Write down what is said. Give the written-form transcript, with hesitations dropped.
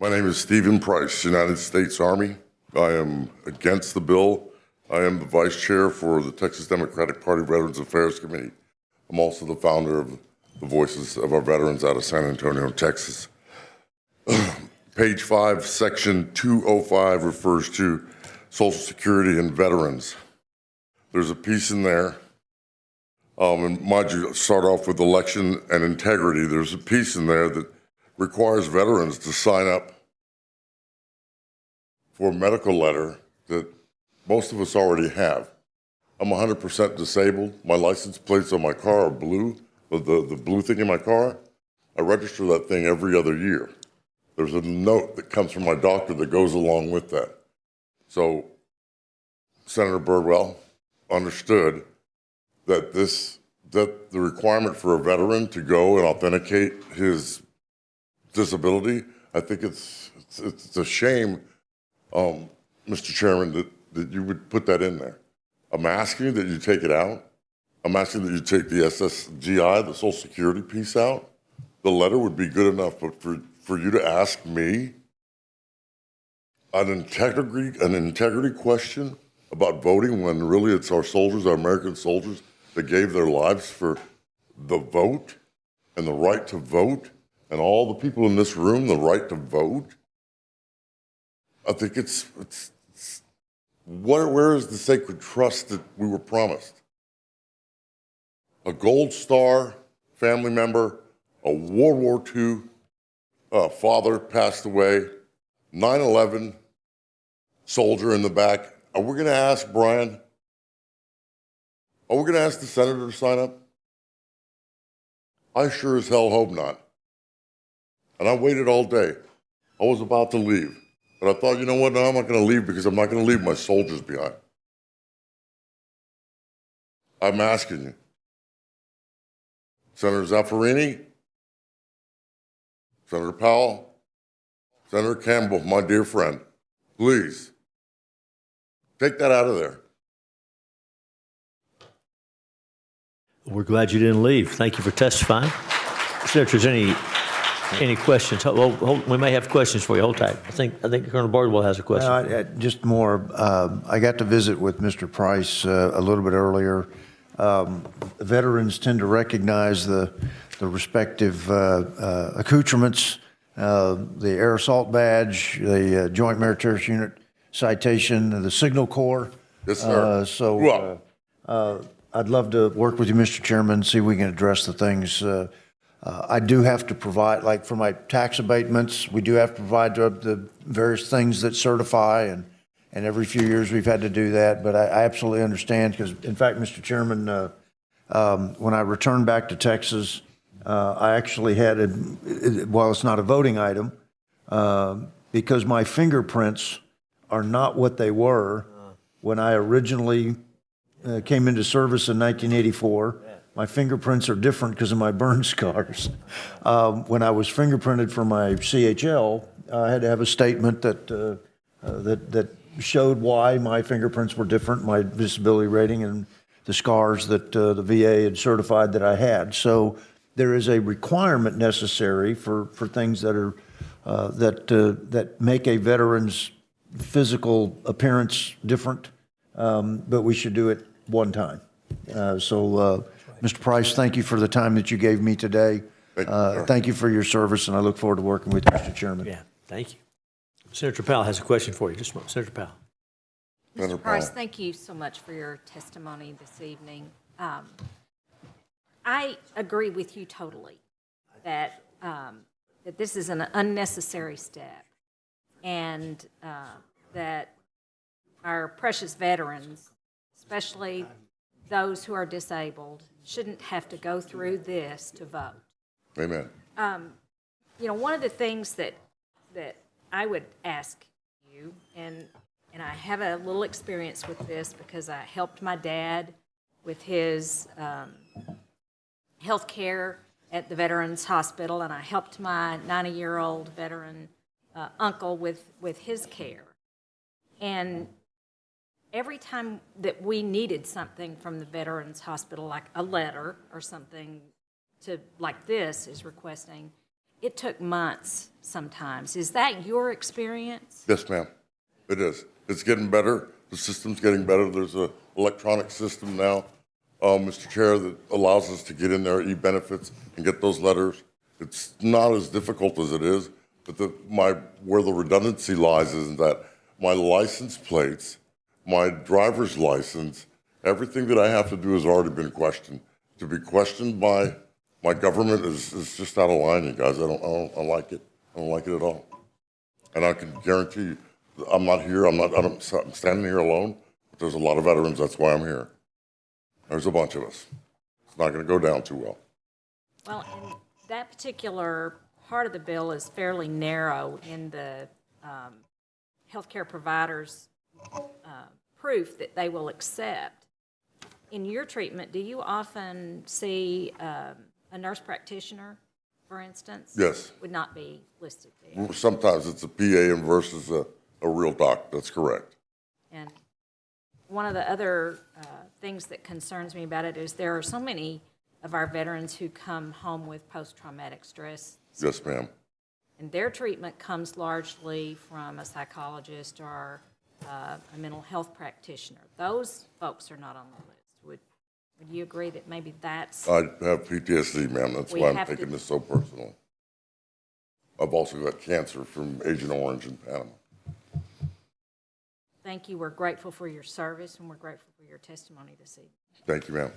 My name is Stephen Price, United States Army. I am against the bill. I am the vice chair for the Texas Democratic Party Veterans Affairs Committee. I'm also the founder of the Voices of Our Veterans out of San Antonio, Texas. Page 5, section 205 refers to Social Security and veterans. There's a piece in there, and mind you, start off with election and integrity. There's a piece in there that requires veterans to sign up for a medical letter that most of us already have. I'm 100% disabled. My license plates on my car are blue, the blue thing in my car. I register that thing every other year. There's a note that comes from my doctor that goes along with that. So Senator Birdwell understood that that the requirement for a veteran to go and authenticate his disability, I think it's a shame, Mr. Chairman, that you would put that in there. I'm asking that you take it out. I'm asking that you take the SSGI, the Social Security piece out. The letter would be good enough, but for you to ask me an integrity question about voting when really it's our soldiers, our American soldiers, that gave their lives for the vote and the right to vote, and all the people in this room the right to vote. I think where is the sacred trust that we were promised? A Gold Star family member, a World War II father passed away, 9/11 soldier in the back. Are we going to ask Brian? Are we going to ask the senator to sign up? I sure as hell hope not. And I waited all day. I was about to leave. But I thought, you know what, no, I'm not going to leave because I'm not going to leave my soldiers behind. I'm asking you. Senator Zaffarini, Senator Powell, Senator Campbell, my dear friend, please, take that out of there. We're glad you didn't leave. Thank you for testifying. Senator, is there any questions? Well, we may have questions for you. Hold tight. I think Colonel Bardwell has a question. Just more. I got to visit with Mr. Price a little bit earlier. Veterans tend to recognize the respective accoutrements, the air assault badge, the Joint Meritorious Unit citation, the Signal Corps. Yes, sir. I'd love to work with you, Mr. Chairman, see if we can address the things. I do have to provide, like for my tax abatements, we do have to provide the various things that certify, and every few years we've had to do that. But I absolutely understand because, in fact, Mr. Chairman, when I returned back to Texas, I actually had, while it's not a voting item, because my fingerprints are not what they were when I originally came into service in 1984. My fingerprints are different because of my burn scars. When I was fingerprinted for my CHL, I had to have a statement that showed why my fingerprints were different, my disability rating, and the scars that the VA had certified that I had. So there is a requirement necessary for things that are that make a veteran's physical appearance different, but we should do it one time. Mr. Price, thank you for the time that you gave me today. Thank you for your service, and I look forward to working with you, Mr. Chairman. Yeah, thank you. Senator Powell has a question for you. Just a moment. Senator Powell. Mr. Price, thank you so much for your testimony this evening. I agree with you totally that that this is an unnecessary step, and that our precious veterans, especially those who are disabled, shouldn't have to go through this to vote. Amen. You know, one of the things that I would ask you, and I have a little experience with this because I helped my dad with his health care at the Veterans Hospital, and I helped my 90-year-old veteran uncle with his care. And every time that we needed something from the Veterans Hospital, like a letter or something like this is requesting, it took months sometimes. Is that your experience? Yes, ma'am. It is. It's getting better. The system's getting better. There's a electronic system now, Mr. Chair, that allows us to get in there, e-benefits, and get those letters. It's not as difficult as it is, but where the redundancy lies is that my license plates, my driver's license, everything that I have to do has already been questioned. To be questioned by my government is just out of line, you guys. I don't like it. I don't like it at all. And I can guarantee you, I'm not here. I'm standing here alone. But there's a lot of veterans. That's why I'm here. There's a bunch of us. It's not going to go down too well. Well, and that particular part of the bill is fairly narrow in the healthcare providers' proof that they will accept. In your treatment, do you often see a nurse practitioner, for instance? Yes. Would not be listed there. Sometimes it's a PA versus a real doc. That's correct. And one of the other things that concerns me about it is there are so many of our veterans who come home with post-traumatic stress. Yes, ma'am. And their treatment comes largely from a psychologist or a mental health practitioner. Those folks are not on the list. Would you agree that maybe that's... I have PTSD, ma'am. That's why I'm have taking to- this so personal. I've also got cancer from Agent Orange in Panama. Thank you. We're grateful for your service, and we're grateful for your testimony this evening. Thank you, ma'am.